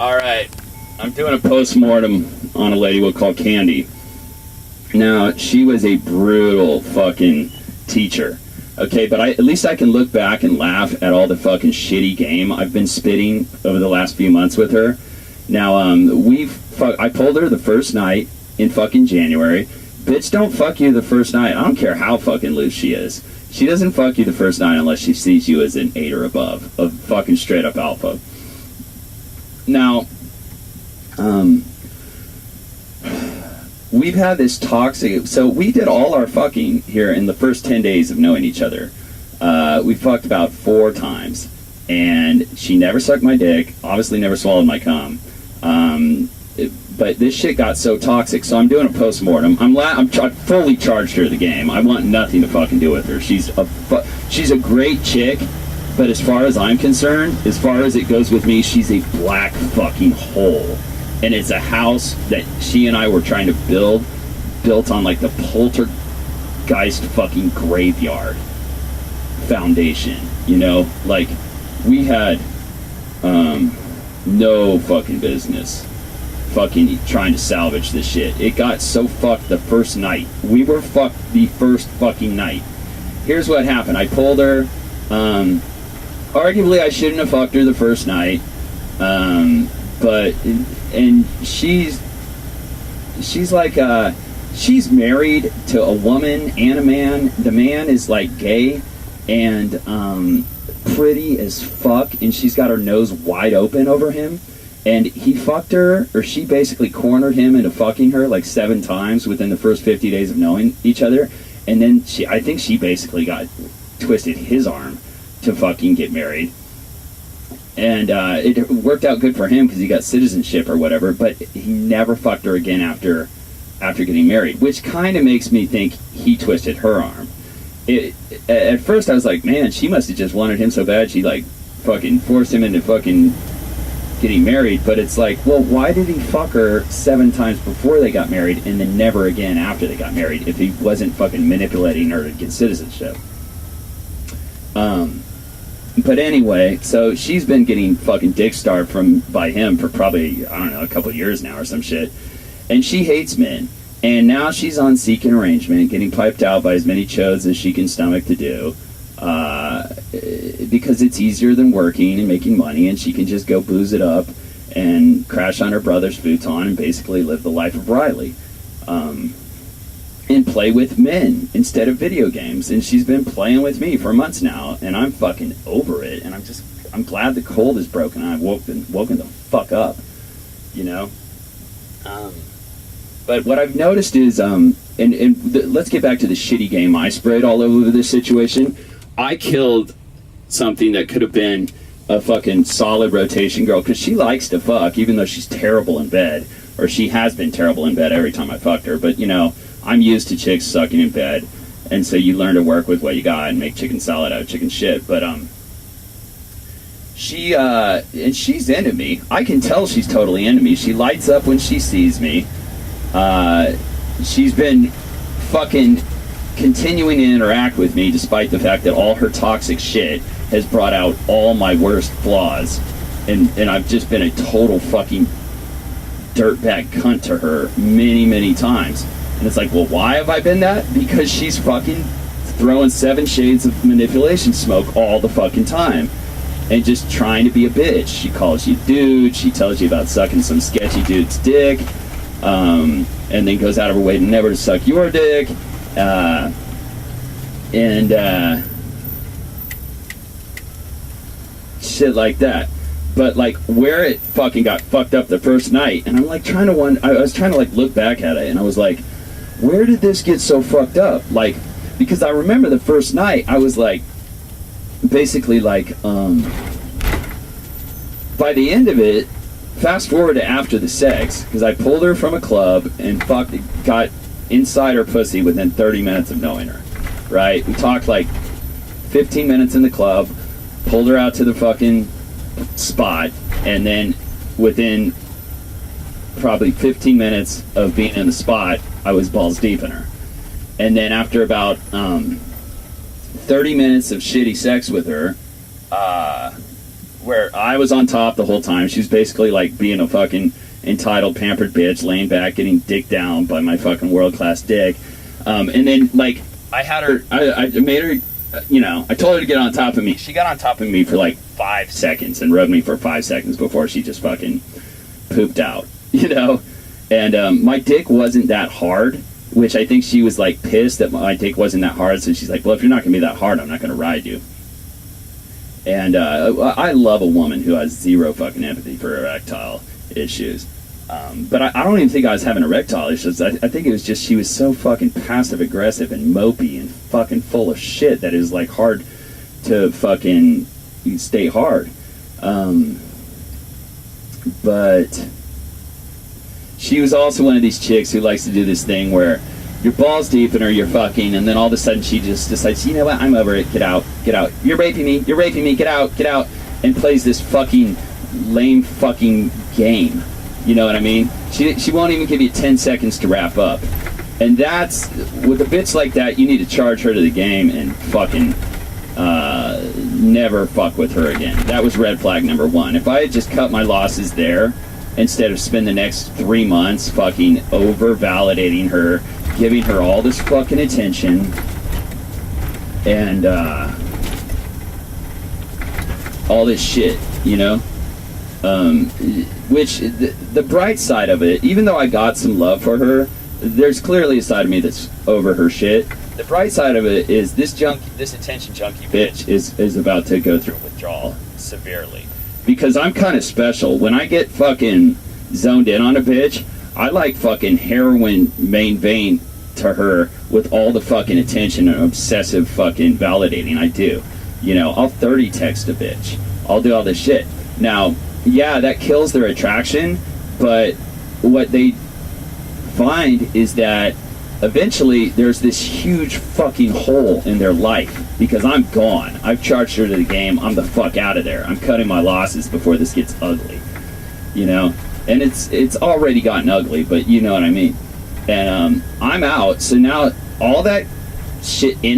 Alright, I'm doing a post-mortem on a lady we'll call Kandy. Now, she was a brutal fucking teacher. Okay, but at least I can look back and laugh at all the fucking shitty game I've been spitting over the last few months with her. Now, I pulled her the first night in fucking January. Bitch, don't fuck you the first night. I don't care how fucking loose she is. She doesn't fuck you the first night unless she sees you as an 8 or above. A fucking straight up alpha. Now, we've had this toxic... So we did all our fucking here in the first 10 days of knowing each other. We fucked about 4 times. And she never sucked my dick. Obviously never swallowed my cum. But this shit got so toxic, so I'm doing a post-mortem. I'm fully charged her the game. I want nothing to fucking do with her. She's a great chick, but as far as I'm concerned, as far as it goes with me, she's a black fucking hole. And it's a house that she and I were trying to built on like the poltergeist fucking graveyard foundation, you know? Like, we had no fucking business fucking trying to salvage this shit. It got so fucked the first night. We were fucked the first fucking night. Here's what happened. I pulled her. Arguably, I shouldn't have fucked her the first night. But she's like, she's married to a woman and a man. The man is like gay and pretty as fuck, and she's got her nose wide open over him. And he fucked her, or she basically cornered him into fucking her like 7 times within the first 50 days of knowing each other. And then I think she basically twisted his arm to fucking get married. And it worked out good for him because he got citizenship or whatever, but he never fucked her again after getting married, which kind of makes me think he twisted her arm. At first I was like, man, she must have just wanted him so bad she like fucking forced him into fucking getting married. But it's like, well, why did he fuck her 7 times before they got married and then never again after they got married if he wasn't fucking manipulating her to get citizenship? But anyway, so she's been getting fucking dick starved by him for probably, I don't know, a couple years now or some shit. And she hates men. And now she's on seeking arrangement, getting piped out by as many chodes as she can stomach to do. Because it's easier than working and making money, and she can just go booze it up and crash on her brother's futon and basically live the life of Riley. And play with men instead of video games. And she's been playing with me for months now, and I'm fucking over it. And I'm glad the cold is broken. I've woken the fuck up, you know? But what I've noticed is, let's get back to the shitty game I sprayed all over this situation. I killed something that could have been a fucking solid rotation girl, because she likes to fuck, even though she's terrible in bed, or she has been terrible in bed every time I fucked her. But, you know, I'm used to chicks sucking in bed, and so you learn to work with what you got and make chicken salad out of chicken shit. But she's into me. I can tell she's totally into me. She lights up when she sees me. She's been fucking continuing to interact with me despite the fact that all her toxic shit has brought out all my worst flaws, and I've just been a total fucking dirtbag cunt to her many times. And it's like, well, why have I been that? Because she's fucking throwing 7 shades of manipulation smoke all the fucking time and just trying to be a bitch. She calls you dude, she tells you about sucking some sketchy dude's dick, and then goes out of her way to never suck your dick, and shit like that. But like, where it fucking got fucked up the first night, and I'm like I was trying to like look back at it, and I was like, where did this get so fucked up? Like, because I remember the first night I was like, basically like, by the end of it, fast forward to after the sex, because I pulled her from a club and got inside her pussy within 30 minutes of knowing her, right? We talked like 15 minutes in the club, pulled her out to the fucking spot, and then within probably 15 minutes of being in the spot, I was balls deep in her. And then after about 30 minutes of shitty sex with her, where I was on top the whole time. She was basically like being a fucking entitled, pampered bitch, laying back, getting dicked down by my fucking world-class dick. And then, like, I had her, I made her, you know, I told her to get on top of me. She got on top of me for like 5 seconds and rubbed me for 5 seconds before she just fucking pooped out, you know? And my dick wasn't that hard, which I think she was like pissed that my dick wasn't that hard. So she's like, well, if you're not going to be that hard, I'm not going to ride you. And I love a woman who has zero fucking empathy for erectile issues. But I don't even think I was having erectile issues. I think it was just she was so fucking passive-aggressive and mopey and fucking full of shit that it was like hard to fucking stay hard. But she was also one of these chicks who likes to do this thing where you're balls deep in her, you're fucking, and then all of a sudden she just decides, you know what, I'm over it, get out, you're raping me, get out, and plays this fucking lame fucking game. You know what I mean? She won't even give you 10 seconds to wrap up. And that's, with a bitch like that, you need to charge her to the game and fucking never fuck with her again. That was red flag number one. If I had just cut my losses there, instead of spend the next 3 months fucking over-validating her, giving her all this fucking attention, and all this shit, you know? Which, the bright side of it, even though I got some love for her, there's clearly a side of me that's over her shit. The bright side of it is this attention junkie bitch is about to go through withdrawal severely. Because I'm kind of special. When I get fucking zoned in on a bitch, I like fucking heroin main vein to her with all the fucking attention and obsessive fucking validating I do. You know, I'll 30 text a bitch. I'll do all this shit. Now, yeah, that kills their attraction, but what they find is that eventually there's this huge fucking hole in their life because I'm gone. I've charged her to the game. I'm the fuck out of there. I'm cutting my losses before this gets ugly, you know? And it's already gotten ugly, but you know what I mean. And I'm out, so now all that shit in